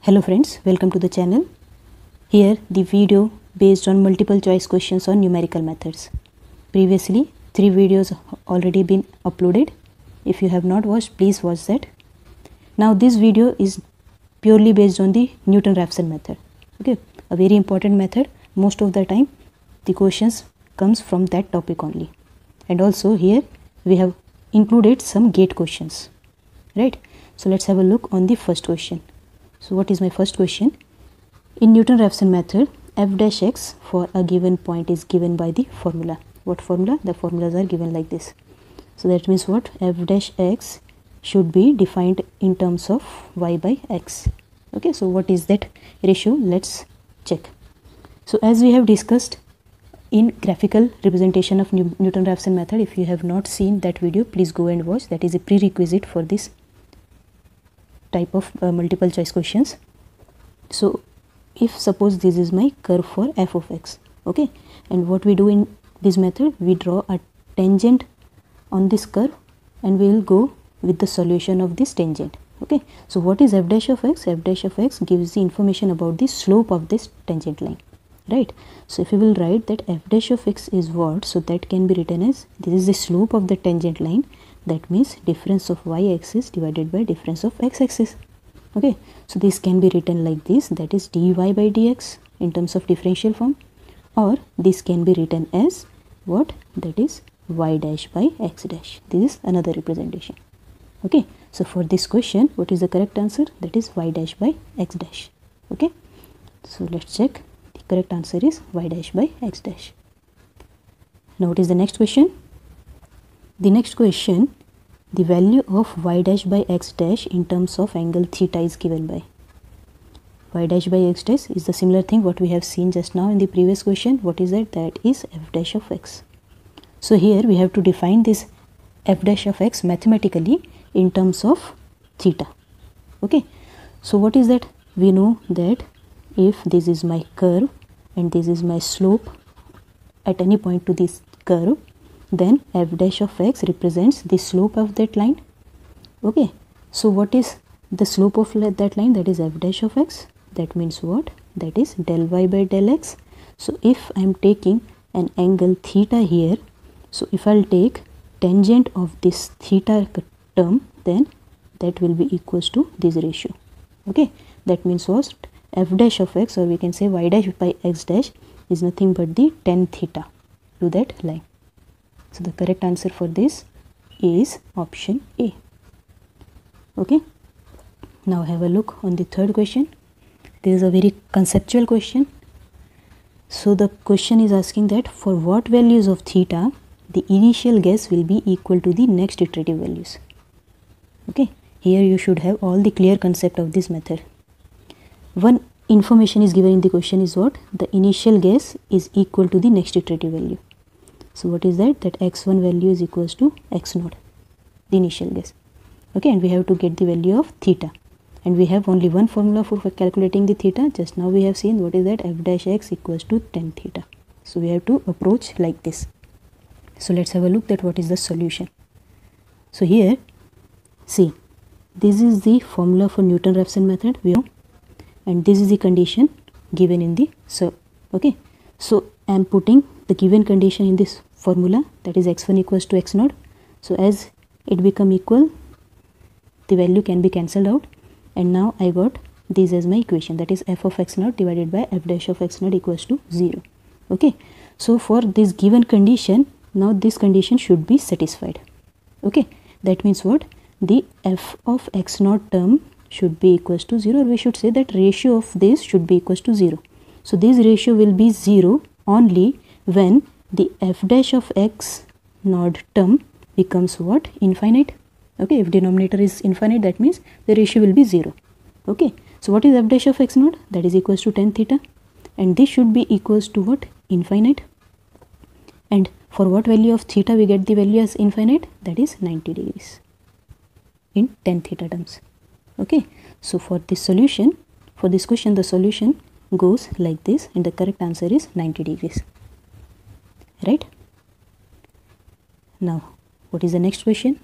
Hello friends, welcome to the channel. Here the video based on multiple choice questions on numerical methods. Previously 3 videos already been uploaded. If you have not watched, please watch that. Now this video is purely based on the Newton-Raphson method. Okay, a very important method. Most of the time the questions comes from that topic only. And also here we have included some gate questions. Right? So let's have a look on the first question. So what is my first question? In Newton-Raphson method, f dash x for a given point is given by the formula. What formula? The formulas are given like this. So that means what? F dash x should be defined in terms of y by x. Okay, so what is that ratio? Let's check. So as we have discussed in graphical representation of Newton-Raphson method, if you have not seen that video, please go and watch. That is a prerequisite for this type of multiple choice questions. So if suppose this is my curve for f of x, okay, and what we do in this method, we draw a tangent on this curve and we will go with the solution of this tangent. Okay, so what is f dash of x? F dash of x gives the information about the slope of this tangent line, right? So if you will write that f dash of x is what, so that can be written as this is the slope of the tangent line. That means difference of y-axis divided by difference of x-axis. Okay, so this can be written like this, that is dy by dx in terms of differential form, or this can be written as what, that is y dash by x dash. This is another representation. Okay, so for this question, what is the correct answer? That is y dash by x dash. Okay, so let's check. The correct answer is y dash by x dash. Now what is the next question? The next question, the value of y dash by x dash in terms of angle theta is given by. Y dash by x dash is the similar thing what we have seen just now in the previous question. What is that? That is f dash of x. So here we have to define this f dash of x mathematically in terms of theta. Okay, so what is that? We know that if this is my curve and this is my slope at any point to this curve, then f dash of x represents the slope of that line. Okay, so what is the slope of that line? That is f dash of x. That means what? That is del y by del x. So if I am taking an angle theta here, so if I will take tangent of this theta term, then that will be equals to this ratio. Okay, that means what? F dash of x, or we can say y dash by x dash, is nothing but the tan theta to that line. So the correct answer for this is option A. Okay, now have a look on the third question. This is a very conceptual question. So the question is asking that for what values of theta the initial guess will be equal to the next iterative values. Okay, here you should have all the clear concept of this method. One information is given in the question is what? The initial guess is equal to the next iterative value. So what is that? That x1 value is equals to x0, the initial guess. Okay, and we have to get the value of theta. And we have only one formula for calculating the theta. Just now we have seen what is that? F dash x equals to tan theta. So we have to approach like this. So let's have a look at what is the solution. So here, see, this is the formula for Newton-Raphson method. We know, and this is the condition given in the okay. So I am putting the given condition in this formula, that is x1 equals to x0. So as it become equal, the value can be cancelled out, and now I got this as my equation, that is f of x0 divided by f dash of x0 equals to 0. Okay, so for this given condition, now this condition should be satisfied. Okay, that means what? The f of x0 term should be equals to 0, or we should say that ratio of this should be equals to 0. So this ratio will be 0 only when the f dash of x naught term becomes what? Infinite. Okay, if denominator is infinite, that means the ratio will be 0. Okay, so what is f dash of x naught? That is equals to tan theta, and this should be equals to what? Infinite. And for what value of theta we get the value as infinite? That is 90 degrees in tan theta terms. Okay, so for this solution, for this question, the solution goes like this, and the correct answer is 90 degrees. Right? Now what is the next question?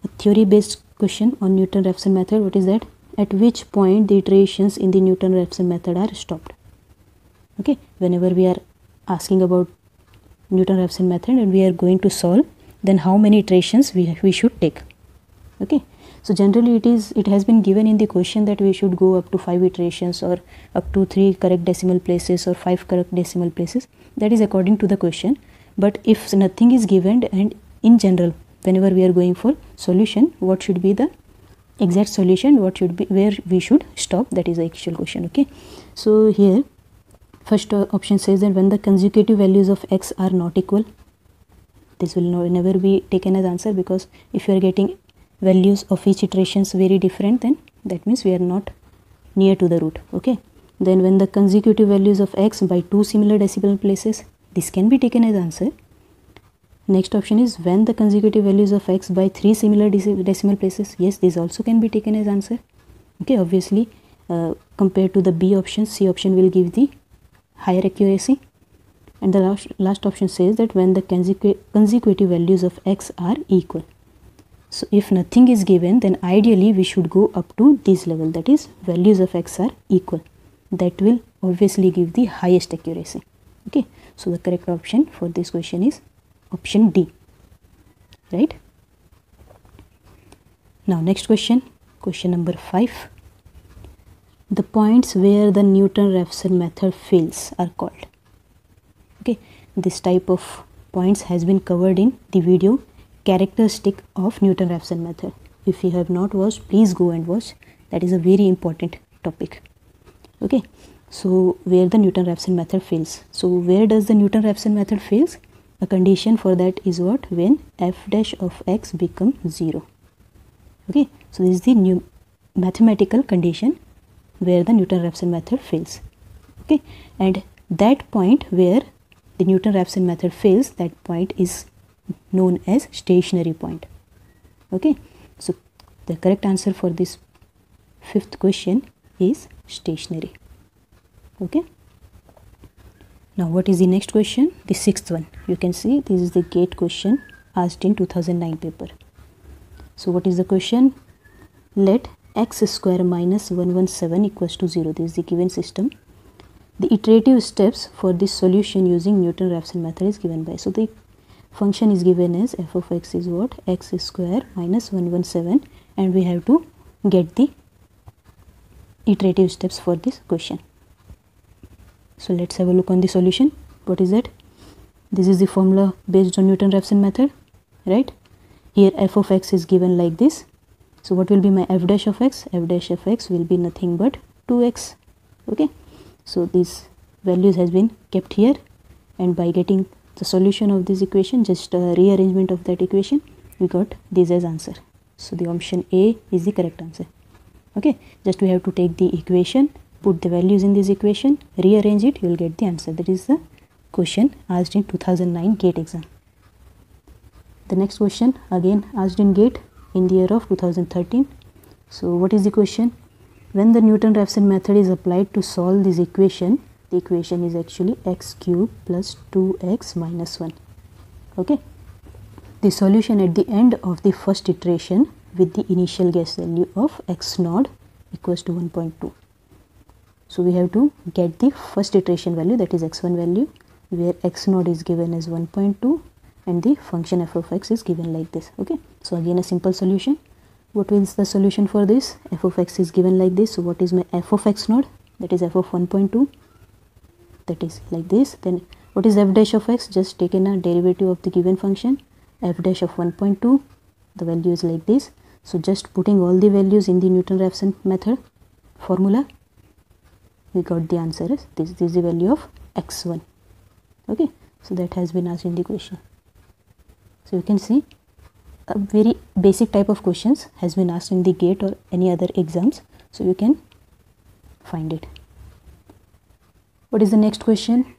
A theory based question on Newton-Raphson method. What is that? at which point the iterations in the Newton-Raphson method are stopped. Okay, whenever we are asking about Newton-Raphson method and we are going to solve, then how many iterations we should take. Okay, so generally it has been given in the question that we should go up to 5 iterations or up to 3 correct decimal places or 5 correct decimal places. That is according to the question. But if nothing is given, and in general whenever we are going for solution, what should be the exact solution, what should be where we should stop, that is the actual question. Okay, so here first option says that when the consecutive values of x are not equal, this will never be taken as answer, because if you are getting values of each iterations very different, then that means we are not near to the root. Okay, then when the consecutive values of x by 2 similar decimal places, this can be taken as answer. Next option is when the consecutive values of x by 3 similar decimal places. Yes, this also can be taken as answer. Okay, obviously compared to the B option, C option will give the higher accuracy. And the last option says that when the consecutive values of x are equal. So if nothing is given, then ideally we should go up to this level, that is values of x are equal. That will obviously give the highest accuracy. Okay, so the correct option for this question is option D, right? Now next question, question number 5. The points where the Newton-Raphson method fails are called. Okay, this type of points has been covered in the video characteristic of Newton-Raphson method. If you have not watched, please go and watch. That is a very important topic. Okay, so where the Newton-Raphson method fails. So where does the Newton-Raphson method fails? A condition for that is what? When f dash of x becomes 0. Okay, so this is the new mathematical condition where the Newton-Raphson method fails. Okay, and that point where the Newton-Raphson method fails, that point is known as stationary point. Okay, so the correct answer for this 5th question is stationary. Okay, now what is the next question? The 6th one. You can see this is the GATE question asked in 2009 paper. So what is the question? Let x square minus 117 equals to 0. This is the given system. The iterative steps for this solution using Newton-Raphson method is given by. So the function is given as f of x is what? X square minus 117, and we have to get the iterative steps for this question. So let's have a look on the solution. What is that? This is the formula based on Newton-Raphson method, right? Here f of x is given like this. So what will be my f dash of x? F dash of x will be nothing but 2x. Okay, so these values has been kept here, and by getting the solution of this equation, just a rearrangement of that equation, we got this as answer. So the option A is the correct answer. Okay, just we have to take the equation, put the values in this equation, rearrange it, you will get the answer. That is the question asked in 2009 GATE exam. The next question again asked in GATE in the year of 2013. So what is the question? When the Newton-Raphson method is applied to solve this equation, the equation is actually x cube plus 2x minus 1. Okay, the solution at the end of the first iteration with the initial guess value of x naught equals to 1.2. So we have to get the first iteration value, that is x1 value, where x naught is given as 1.2 and the function f of x is given like this. Okay, so again a simple solution. What is the solution for this? F of x is given like this. So what is my f of x naught? That is f of 1.2. That is like this. Then what is f dash of x? Just taken a derivative of the given function, f dash of 1.2. The value is like this. So just putting all the values in the Newton-Raphson method formula, we got the answer as this. This is the value of x1. Okay, so that has been asked in the question. So you can see a very basic type of questions has been asked in the GATE or any other exams, so you can find it. What is the next question?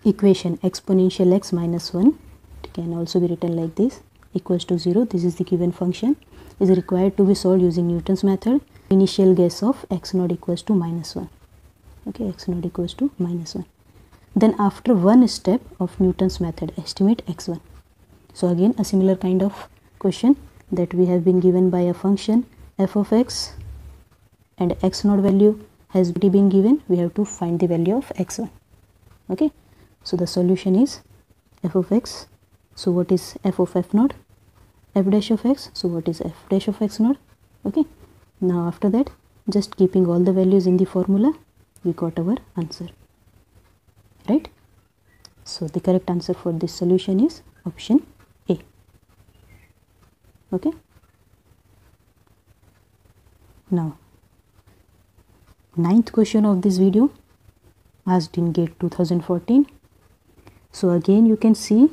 Equation exponential x minus 1, it can also be written like this, equals to 0. This is the given function, is required to be solved using Newton's method. Initial guess of x naught equals to minus 1. Okay, x naught equals to minus 1. Then after one step of Newton's method, estimate x1. So again a similar kind of question, that we have been given by a function f of x and x naught value has already been given. We have to find the value of x1. Okay, so the solution is f of x. So what is f of f naught? F dash of x. So what is f dash of x naught? Okay, now after that, just keeping all the values in the formula, we got our answer, right? So the correct answer for this solution is option A. Okay, now 9th question of this video, asked in GATE 2014. So again you can see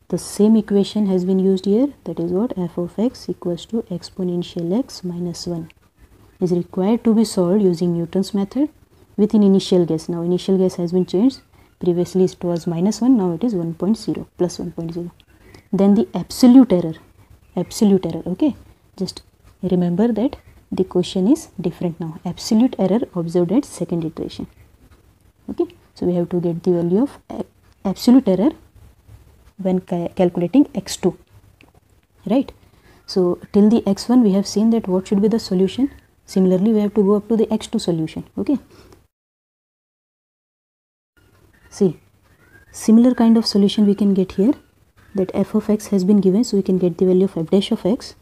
the same equation has been used here, that is what, f of x equals to exponential x minus 1 is required to be solved using Newton's method with an initial guess. Now initial guess has been changed, previously it was minus 1, now it is 1.0 plus 1.0. Then the absolute error, okay, just remember that the question is different now. Absolute error observed at second iteration. Okay, so we have to get the value of absolute error when calculating x2, right? So till the x1 we have seen that what should be the solution. Similarly we have to go up to the x2 solution. Okay, see, similar kind of solution we can get here, that f of x has been given, so we can get the value of f dash of x.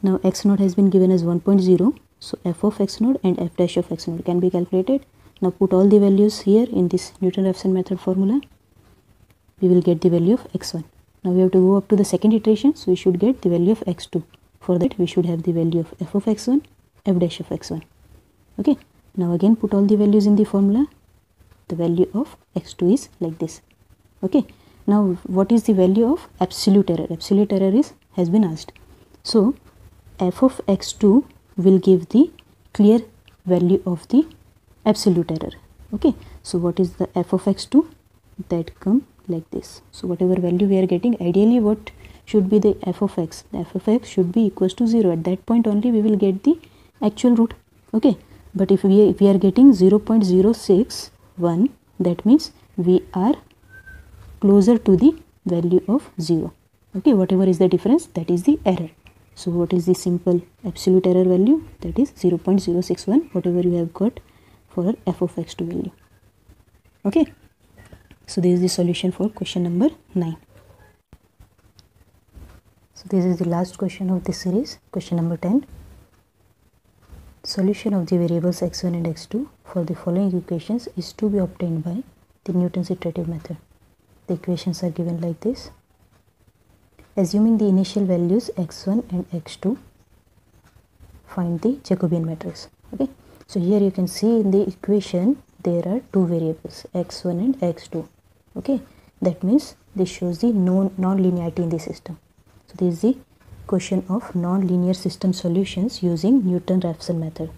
Now x naught has been given as 1.0, so f of x naught and f dash of x naught can be calculated. Now put all the values here in this Newton-Raphson method formula, we will get the value of x1. Now we have to go up to the second iteration, so we should get the value of x2. For that we should have the value of f of x1, f dash of x1. Okay, now again put all the values in the formula, the value of x2 is like this. Okay, now what is the value of absolute error? Absolute error has been asked. So f of x2 will give the clear value of the absolute error. Okay, so what is the f of x2? That come like this. So whatever value we are getting, ideally what should be the f of x? The f of x should be equals to 0. At that point only we will get the actual root. Okay, but if we are getting 0.061, that means we are closer to the value of 0. Okay, whatever is the difference, that is the error. So what is the simple absolute error value? That is 0.061, whatever you have got for f of x2 value. Okay, so this is the solution for question number 9. So this is the last question of this series, question number 10. Solution of the variables x1 and x2 for the following equations is to be obtained by the Newton's iterative method. The equations are given like this. Assuming the initial values x1 and x2, find the Jacobian matrix. Okay, so here you can see in the equation there are two variables, x1 and x2. Okay, that means this shows the non-linearity in the system. So this is the question of non-linear system solutions using Newton-Raphson method.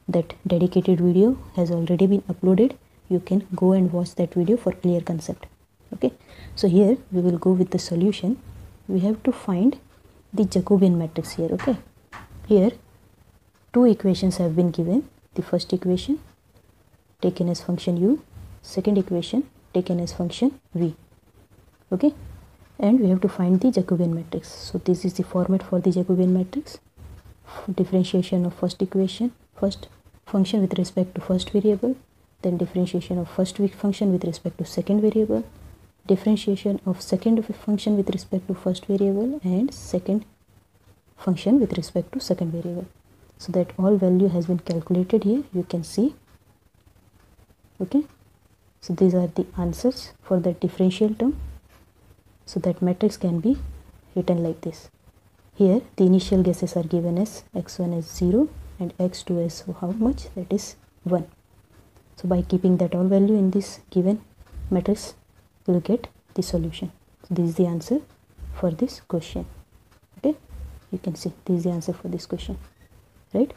That dedicated video has already been uploaded. You can go and watch that video for clear concept. Okay, so here we will go with the solution. We have to find the Jacobian matrix here. Okay, here two equations have been given. The first equation taken as function u, second equation taken as function v. Okay, and we have to find the Jacobian matrix. So this is the format for the Jacobian matrix. Differentiation of first equation, first function with respect to first variable, then differentiation of first function with respect to second variable, differentiation of second function with respect to first variable, and second function with respect to second variable. So that all value has been calculated here, you can see. Okay, so these are the answers for the differential term. So that matrix can be written like this. Here the initial guesses are given as x1 as 0 and x2 as how much, that is 1. So by keeping that all value in this given matrix, we will get the solution. So this is the answer for this question. Okay, you can see this is the answer for this question, right?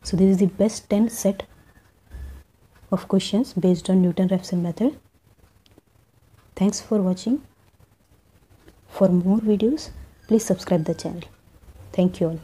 So this is the best 10 set of questions based on Newton-Raphson method. Thanks for watching. For more videos, please subscribe the channel. Thank you all.